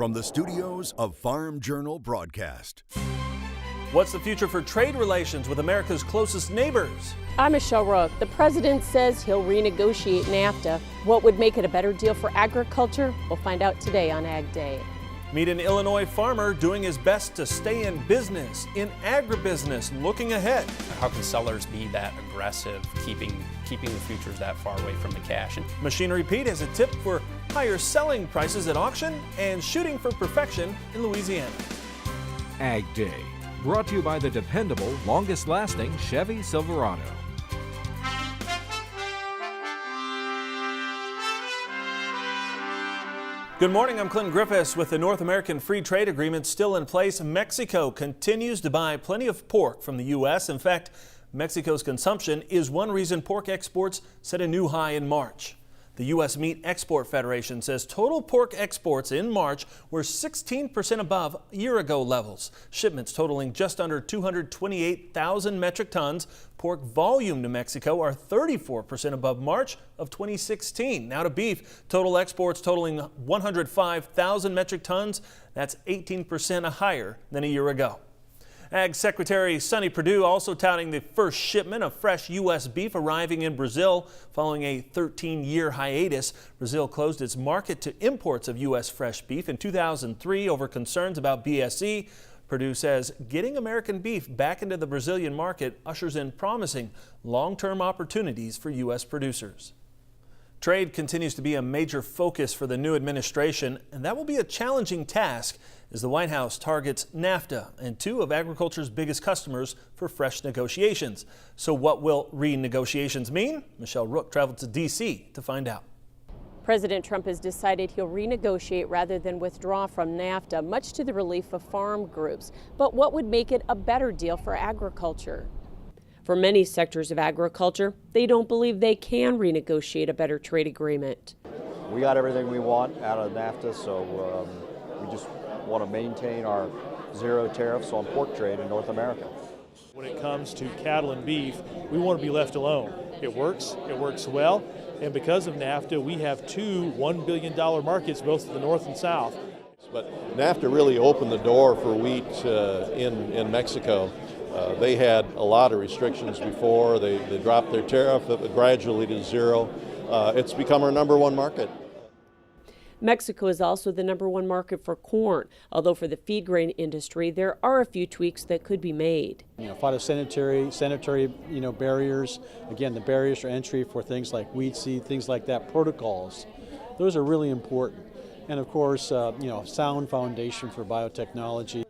from the studios of Farm Journal Broadcast. What's the future for trade relations with America's closest neighbors? I'm Michelle Rook. The president says he'll renegotiate NAFTA. What would make it a better deal for agriculture? We'll find out today on Agday. Meet an Illinois farmer doing his best to stay in business, in agribusiness, looking ahead. How can sellers be that aggressive, keeping the futures that far away from the cash? Machinery Pete has a tip for higher selling prices at auction and shooting for perfection in Louisiana. Agday, brought to you by the dependable, longest-lasting Chevy Silverado. Good morning, I'm Clinton Griffiths. With the North American Free Trade Agreement still in place, Mexico continues to buy plenty of pork from the U.S. In fact, Mexico's consumption is one reason pork exports set a new high in March. The U.S. Meat Export Federation says total pork exports in March were 16% above year-ago levels. Shipments totaling just under 228,000 metric tons. Pork volume to Mexico are 34% above March of 2016. Now to beef, total exports totaling 105,000 metric tons. That's 18% higher than a year ago. Ag Secretary Sonny Perdue also touting the first shipment of fresh U.S. beef arriving in Brazil following a 13-year hiatus. Brazil closed its market to imports of U.S. fresh beef in 2003 over concerns about BSE. Perdue says getting American beef back into the Brazilian market ushers in promising long-term opportunities for U.S. producers. Trade continues to be a major focus for the new administration, and that will be a challenging task as the White House targets NAFTA and two of agriculture's biggest customers for fresh negotiations. So what will renegotiations mean? Michelle Rook traveled to D.C. to find out. President Trump has decided he'll renegotiate rather than withdraw from NAFTA, much to the relief of farm groups. But what would make it a better deal for agriculture? For many sectors of agriculture, they don't believe they can renegotiate a better trade agreement. We got everything we want out of NAFTA, so we just want to maintain our zero tariffs on pork trade in North America. When it comes to cattle and beef, we want to be left alone. It works well, and because of NAFTA, we have two $1 billion markets, both to the north and south. But NAFTA really opened the door for wheat in Mexico. They had a lot of restrictions before. They dropped their tariff gradually to zero. It's become our number one market. Mexico is also the number one market for corn, although for the feed grain industry, there are a few tweaks that could be made. Phytosanitary, barriers. Again, the barriers for entry for things like weed seed, things like that, protocols. Those are really important. And of course, sound foundation for biotechnology.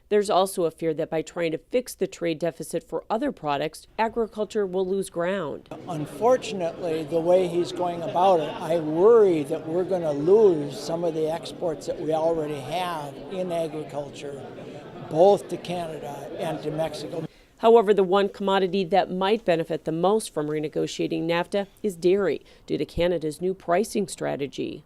There's also a fear that by trying to fix the trade deficit for other products, agriculture will lose ground. Unfortunately, the way he's going about it, I worry that we're going to lose some of the exports that we already have in agriculture, both to Canada and to Mexico. However, the one commodity that might benefit the most from renegotiating NAFTA is dairy, due to Canada's new pricing strategy.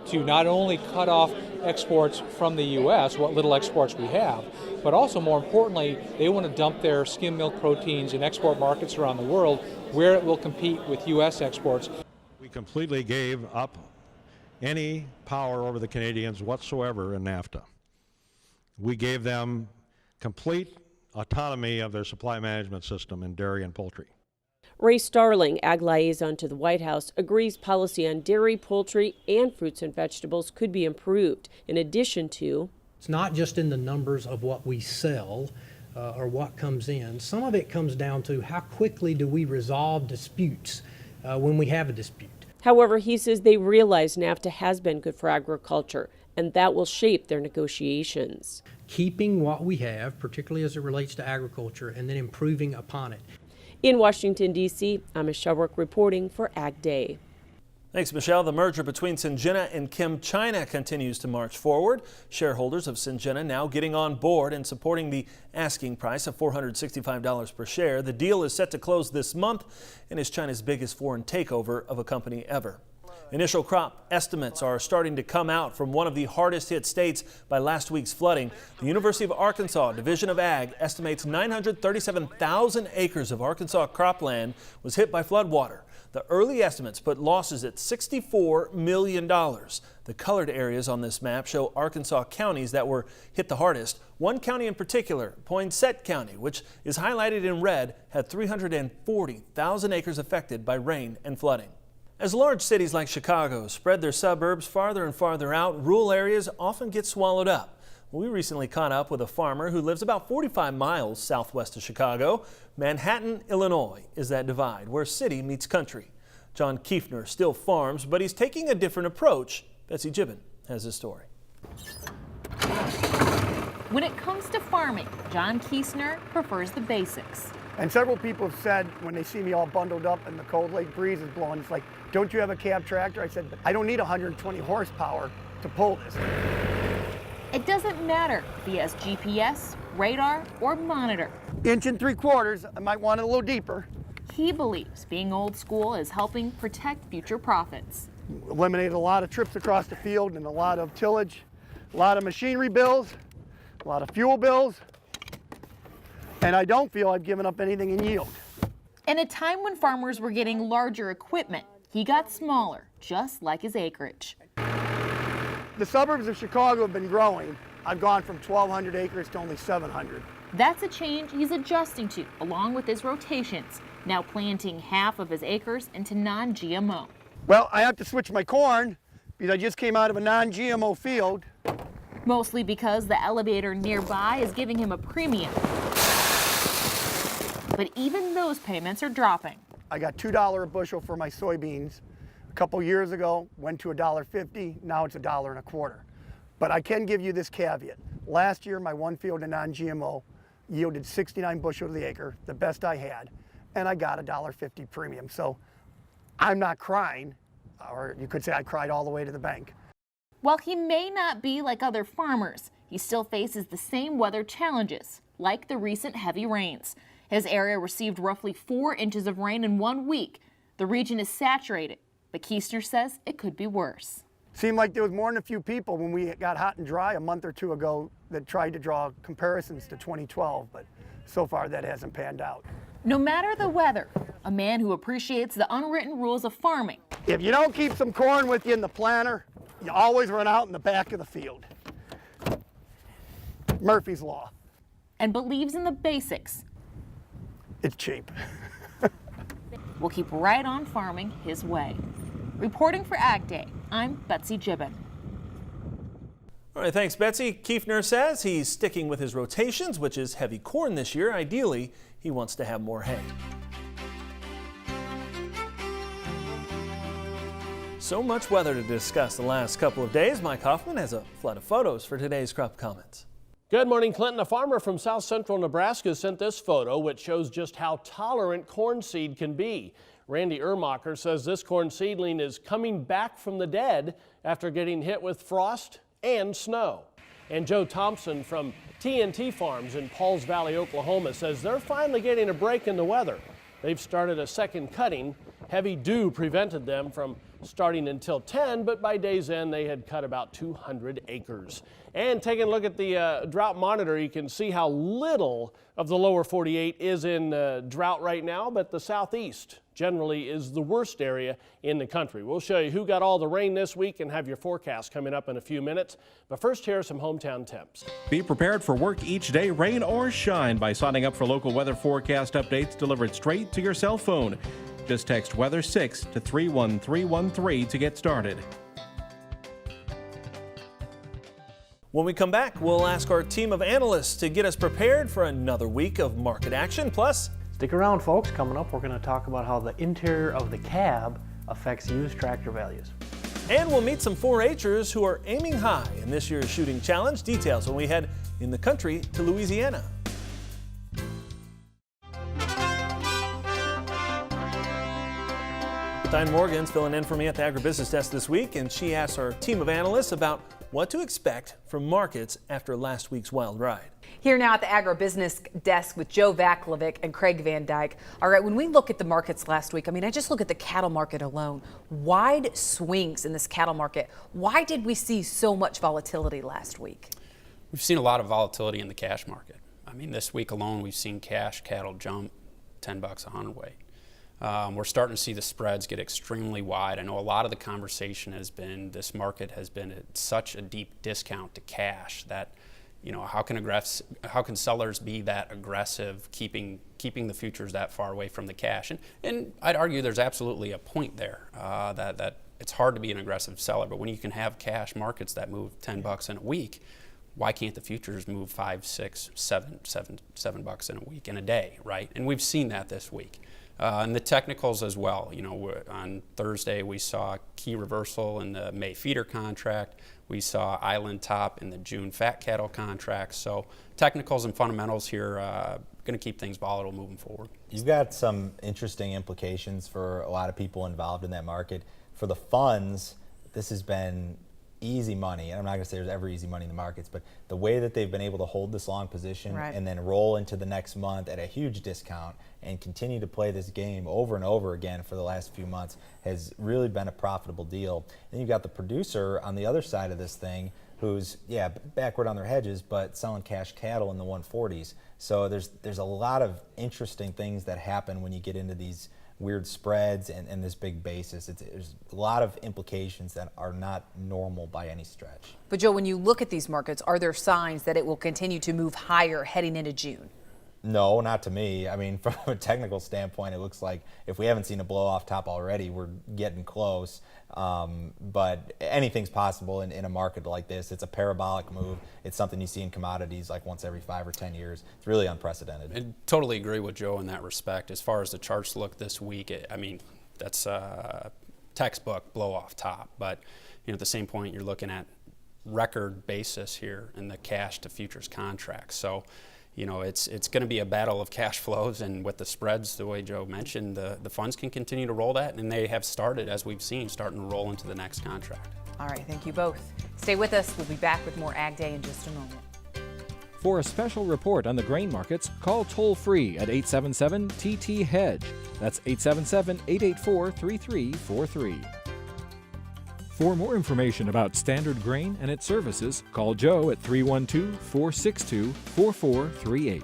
To not only cut off exports from the U.S., what little exports we have, but also more importantly, they want to dump their skim milk proteins in export markets around the world where it will compete with U.S. exports. We completely gave up any power over the Canadians whatsoever in NAFTA. We gave them complete autonomy of their supply management system in dairy and poultry. Ray Starling, Ag Liaison to the White House, agrees policy on dairy, poultry, and fruits and vegetables could be improved, in addition to... It's not just in the numbers of what we sell or what comes in. Some of it comes down to how quickly do we resolve disputes when we have a dispute. However, he says they realize NAFTA has been good for agriculture, and that will shape their negotiations. Keeping what we have, particularly as it relates to agriculture, and then improving upon it. In Washington, D.C., I'm Michelle Rook reporting for Agday. Thanks, Michelle. The merger between Syngenta and Kim China continues to march forward. Shareholders of Syngenta now getting on board and supporting the asking price of $465 per share. The deal is set to close this month and is China's biggest foreign takeover of a company ever. Initial crop estimates are starting to come out from one of the hardest hit states by last week's flooding. The University of Arkansas Division of Ag estimates 937,000 acres of Arkansas cropland was hit by floodwater. The early estimates put losses at $64 million. The colored areas on this map show Arkansas counties that were hit the hardest. One county in particular, Poinsett County, which is highlighted in red, had 340,000 acres affected by rain and flooding. As large cities like Chicago spread their suburbs farther and farther out, rural areas often get swallowed up. We recently caught up with a farmer who lives about 45 miles southwest of Chicago. Manhattan, Illinois is that divide where city meets country. John Kiefner still farms, but he's taking a different approach. Betsy Gibbon has his story. When it comes to farming, John Kiefner prefers the basics. And several people have said when they see me all bundled up and the cold lake breeze is blowing, it's like, don't you have a cab tractor? I said, I don't need 120 horsepower to pull this. It doesn't matter if he has GPS, radar, or monitor. 1 3/4 inches, I might want it a little deeper. He believes being old school is helping protect future profits. Eliminated a lot of trips across the field and a lot of tillage, a lot of machinery bills, a lot of fuel bills, and I don't feel I've given up anything in yield. In a time when farmers were getting larger equipment, he got smaller, just like his acreage. The suburbs of Chicago have been growing. I've gone from 1,200 acres to only 700. That's a change he's adjusting to, along with his rotations, now planting half of his acres into non-GMO. Well, I have to switch my corn because I just came out of a non-GMO field. Mostly because the elevator nearby is giving him a premium. But even those payments are dropping. I got $2 a bushel for my soybeans. A couple years ago, went to $1.50, now it's $1.25. But I can give you this caveat. Last year, my one field of non-GMO yielded 69 bushel to the acre, the best I had, and I got $1.50 premium. So I'm not crying, or you could say I cried all the way to the bank. While he may not be like other farmers, he still faces the same weather challenges, like the recent heavy rains. His area received roughly 4 inches of rain in 1 week. The region is saturated, but Kiefner says it could be worse. Seemed like there was more than a few people when we got hot and dry a month or two ago that tried to draw comparisons to 2012, but so far that hasn't panned out. No matter the weather, a man who appreciates the unwritten rules of farming. If you don't keep some corn with you in the planter, you always run out in the back of the field. Murphy's Law. And believes in the basics. It's cheap. We'll keep right on farming his way. Reporting for Agday, I'm Betsy Gibbon. All right, thanks, Betsy. Kiefner says he's sticking with his rotations, which is heavy corn this year. Ideally, he wants to have more hay. So much weather to discuss the last couple of days. Mike Hoffman has a flood of photos for today's Crop Comments. Good morning, Clinton. A farmer from south central Nebraska sent this photo, which shows just how tolerant corn seed can be. Randy Ermacher says this corn seedling is coming back from the dead after getting hit with frost and snow. And Joe Thompson from TNT Farms in Pauls Valley, Oklahoma says they're finally getting a break in the weather. They've started a second cutting. Heavy dew prevented them from starting until 10, but by day's end they had cut about 200 acres. And taking a look at the drought monitor, you can see how little of the lower 48 is in drought right now, but the southeast generally is the worst area in the country. We'll show you who got all the rain this week and have your forecast coming up in a few minutes. But first, here are some hometown temps. Be prepared for work each day, rain or shine, by signing up for local weather forecast updates delivered straight to your cell phone. Just text Weather 6 to 31313 to get started. When we come back, we'll ask our team of analysts to get us prepared for another week of market action. Plus, stick around, folks. Coming up, we're going to talk about how the interior of the cab affects used tractor values. And we'll meet some 4-H'ers who are aiming high in this year's shooting challenge. Details when we head in the country to Louisiana. Diane Morgan's filling in for me at the Agribusiness Desk this week, and she asks our team of analysts about what to expect from markets after last week's wild ride. Here now at the Agribusiness Desk with Joe Vaklovic and Craig Van Dyke. All right, when we look at the markets last week, I just look at the cattle market alone. Wide swings in this cattle market. Why did we see so much volatility last week? We've seen a lot of volatility in the cash market. This week alone, we've seen cash cattle jump $10 a hundredweight. We're starting to see the spreads get extremely wide. I know a lot of the conversation has been this market has been at such a deep discount to cash that, how can sellers be that aggressive keeping the futures that far away from the cash? And I'd argue there's absolutely a point there that it's hard to be an aggressive seller, but when you can have cash markets that move $10 in a week, why can't the futures move 5, 6, 7 bucks in a week, in a day, right? And we've seen that this week. And the technicals as well. On Thursday we saw key reversal in the May feeder contract. We saw island top in the June fat cattle contract. So technicals and fundamentals here going to keep things volatile moving forward. You've got some interesting implications for a lot of people involved in that market. For the funds, this has been easy money, and I'm not going to say there's ever easy money in the markets, but the way that they've been able to hold this long position and then roll into the next month at a huge discount and continue to play this game over and over again for the last few months has really been a profitable deal. Then you've got the producer on the other side of this thing who's, backward on their hedges, but selling cash cattle in the 140s. So there's a lot of interesting things that happen when you get into these weird spreads and this big basis. There's a lot of implications that are not normal by any stretch. But Joe, when you look at these markets, are there signs that it will continue to move higher heading into June? No, not to me. I mean, from a technical standpoint, it looks like if we haven't seen a blow off top already, we're getting close. But anything's possible in a market like this. It's a parabolic move. It's something you see in commodities like once every 5 or 10 years. It's really unprecedented. I totally agree with Joe in that respect. As far as the charts look this week, that's a textbook blow off top. But at the same point, you're looking at record basis here in the cash to futures contracts. So it's going to be a battle of cash flows, and with the spreads, the way Joe mentioned, the funds can continue to roll that, and they have started, as we've seen, starting to roll into the next contract. All right, thank you both. Stay with us. We'll be back with more Ag Day in just a moment. For a special report on the grain markets, call toll-free at 877-TT-HEDGE. That's 877-884-3343. For more information about Standard Grain and its services, call Joe at 312-462-4438.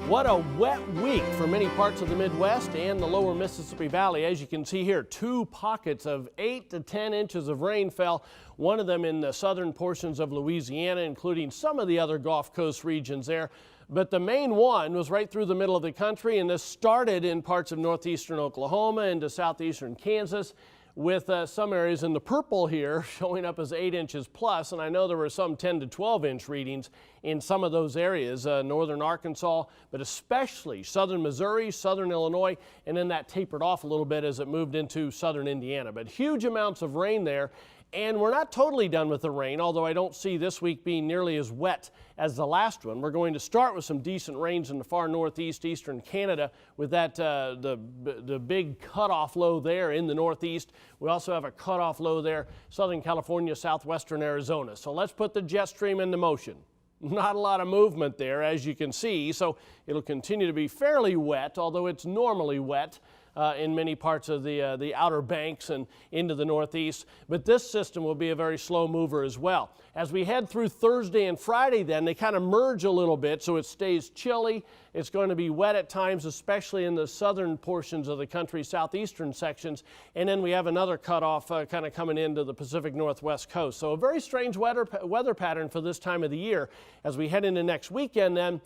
What a wet week for many parts of the Midwest and the lower Mississippi Valley. As you can see here, 2 pockets of 8 to 10 inches of rain fell, one of them in the southern portions of Louisiana, including some of the other Gulf Coast regions there. But the main one was right through the middle of the country, and this started in parts of northeastern Oklahoma into southeastern Kansas, with some areas in the purple here showing up as 8 inches plus, and I know there were some 10 to 12 inch readings in some of those areas, northern Arkansas, but especially southern Missouri, southern Illinois, and then that tapered off a little bit as it moved into southern Indiana. But huge amounts of rain there. And we're not totally done with the rain, although I don't see this week being nearly as wet as the last one. We're going to start with some decent rains in the far northeast, eastern Canada, with that the big cutoff low there in the northeast. We also have a cutoff low there, southern California, southwestern Arizona. So let's put the jet stream into motion. Not a lot of movement there, as you can see, so it'll continue to be fairly wet, although it's normally wet in many parts of the outer banks and into the northeast. But this system will be a very slow mover as well. As we head through Thursday and Friday, then they kind of merge a little bit, so it stays chilly. It's going to be wet at times, especially in the southern portions of the country, southeastern sections. And then we have another cutoff kind of coming into the Pacific Northwest coast. So a very strange weather pattern for this time of the year. As we head into next weekend, then,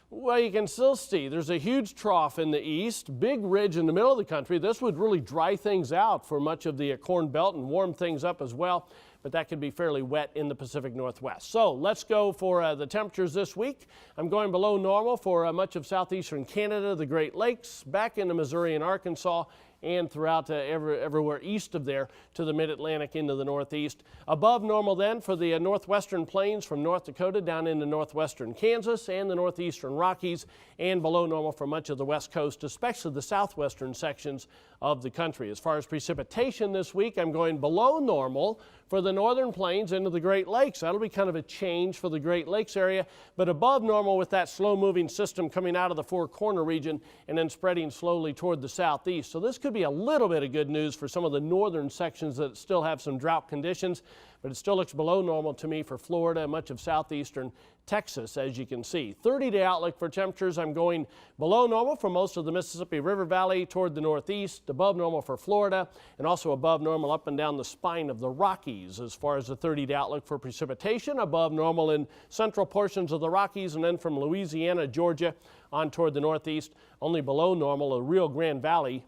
well, you can still see there's a huge trough in the east, big ridge in the middle of the country. This would really dry things out for much of the Corn Belt and warm things up as well, but that could be fairly wet in the Pacific Northwest. So let's go for the temperatures this week. I'm going below normal for much of southeastern Canada, the Great Lakes, back into Missouri and Arkansas, and throughout everywhere east of there to the mid-Atlantic into the northeast. Above normal then for the northwestern plains from North Dakota down into northwestern Kansas and the northeastern Rockies, and below normal for much of the west coast, especially the southwestern sections of the country. As far as precipitation this week, I'm going below normal for the northern plains into the Great Lakes. That'll be kind of a change for the Great Lakes area, but above normal with that slow-moving system coming out of the Four Corner region and then spreading slowly toward the southeast. So this could could be a little bit of good news for some of the northern sections that still have some drought conditions, but it still looks below normal to me for Florida and much of southeastern Texas, as you can see. 30-day outlook for temperatures, I'm going below normal for most of the Mississippi River Valley toward the northeast, above normal for Florida, and also above normal up and down the spine of the Rockies. As far as the 30-day outlook for precipitation, above normal in central portions of the Rockies, and then from Louisiana, Georgia, on toward the northeast, only below normal the Rio Grande Valley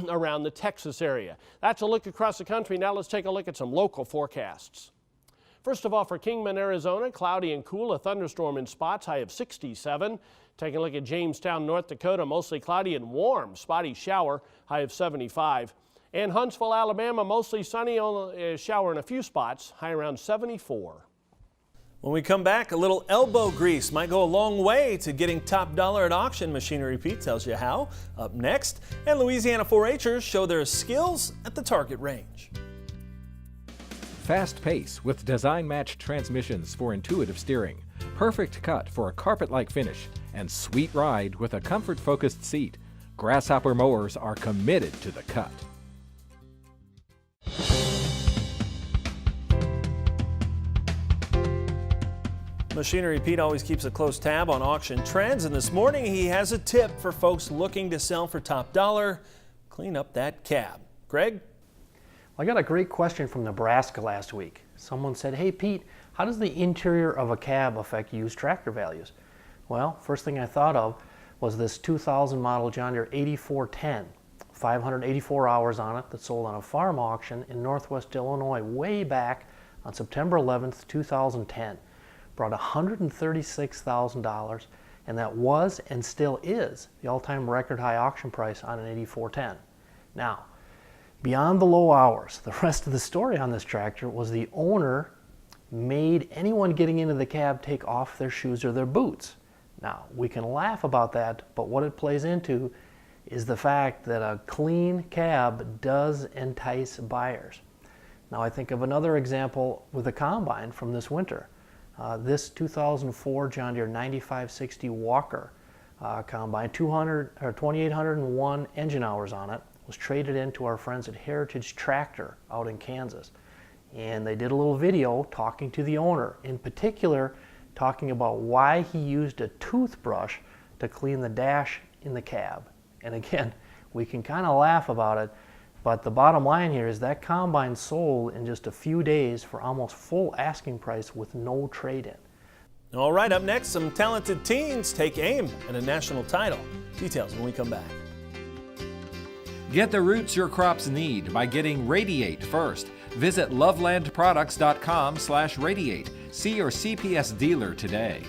around the Texas area. That's a look across the country. Now let's take a look at some local forecasts. First of all, for Kingman, Arizona, cloudy and cool, a thunderstorm in spots, high of 67. Taking a look at Jamestown, North Dakota, mostly cloudy and warm, spotty shower, high of 75. And Huntsville, Alabama, mostly sunny, only a shower in a few spots, high around 74. When we come back, a little elbow grease might go a long way to getting top dollar at auction. Machinery Pete tells you how. Up next, and Louisiana 4-H'ers show their skills at the target range. Fast pace with design-matched transmissions for intuitive steering, perfect cut for a carpet-like finish, and sweet ride with a comfort-focused seat. Grasshopper mowers are committed to the cut. Machinery Pete always keeps a close tab on auction trends, and this morning he has a tip for folks looking to sell for top dollar. Clean up that cab. Greg? I got a great question from Nebraska last week. Someone said, hey Pete, how does the interior of a cab affect used tractor values? Well, first thing I thought of was this 2000 model John Deere 8410, 584 hours on it, that sold on a farm auction in Northwest Illinois way back on September 11th, 2010. Brought $136,000, and that was and still is the all-time record high auction price on an 8410. Now, beyond the low hours, the rest of the story on this tractor was the owner made anyone getting into the cab take off their shoes or their boots. Now, we can laugh about that, but what it plays into is the fact that a clean cab does entice buyers. Now, I think of another example with a combine from this winter. This 2004 John Deere 9560 Walker combine, 2,801 engine hours on it, was traded in to our friends at Heritage Tractor out in Kansas. And they did a little video talking to the owner, in particular talking about why he used a toothbrush to clean the dash in the cab. And again, we can kind of laugh about it, but the bottom line here is that combine sold in just a few days for almost full asking price with no trade-in. All right, up next, some talented teens take aim at a national title. Details when we come back. Get the roots your crops need by getting Radiate first. Visit lovelandproducts.com/radiate. See your CPS dealer today.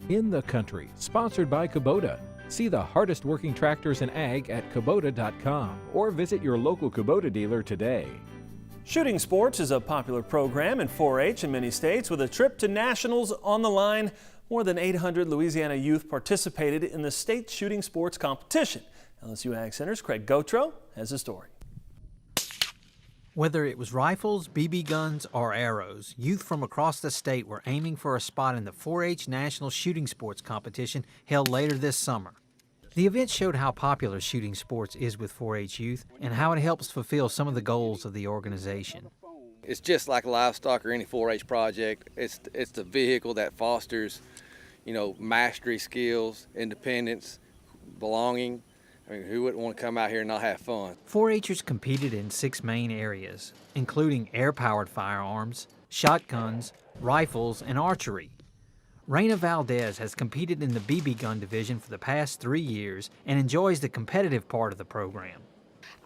In the Country, sponsored by Kubota. See the hardest working tractors in ag at Kubota.com or visit your local Kubota dealer today. Shooting sports is a popular program in 4-H in many states with a trip to nationals on the line. More than 800 Louisiana youth participated in the state shooting sports competition. LSU Ag Center's Craig Gautreaux has a story. Whether it was rifles, BB guns, or arrows, youth from across the state were aiming for a spot in the 4-H National Shooting Sports Competition held later this summer. The event showed how popular shooting sports is with 4-H youth and how it helps fulfill some of the goals of the organization. It's just like livestock or any 4-H project. It's the vehicle that fosters, mastery skills, independence, belonging. I mean, who wouldn't want to come out here and not have fun? 4-H'ers competed in 6 main areas, including air-powered firearms, shotguns, rifles, and archery. Raina Valdez has competed in the BB gun division for the past 3 years and enjoys the competitive part of the program.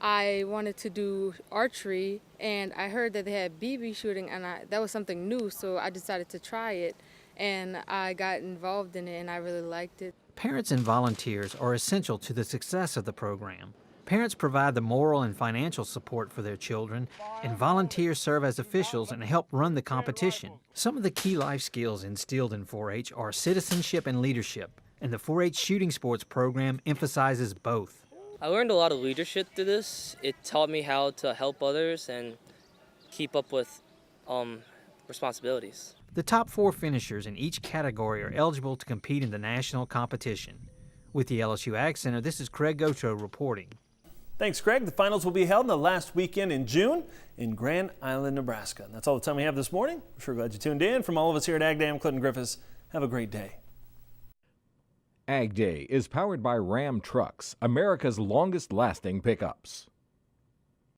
I wanted to do archery, and I heard that they had BB shooting, and that was something new, so I decided to try it, and I got involved in it, and I really liked it. Parents and volunteers are essential to the success of the program. Parents provide the moral and financial support for their children, and volunteers serve as officials and help run the competition. Some of the key life skills instilled in 4-H are citizenship and leadership, and the 4-H shooting sports program emphasizes both. I learned a lot of leadership through this. It taught me how to help others and keep up with responsibilities. The top 4 finishers in each category are eligible to compete in the national competition. With the LSU Ag Center, this is Craig Goto reporting. Thanks, Craig. The finals will be held in the last weekend in June in Grand Island, Nebraska. That's all the time we have this morning. We're sure glad you tuned in. From all of us here at Agday, I'm Clinton Griffiths. Have a great day. Agday is powered by Ram Trucks, America's longest-lasting pickups.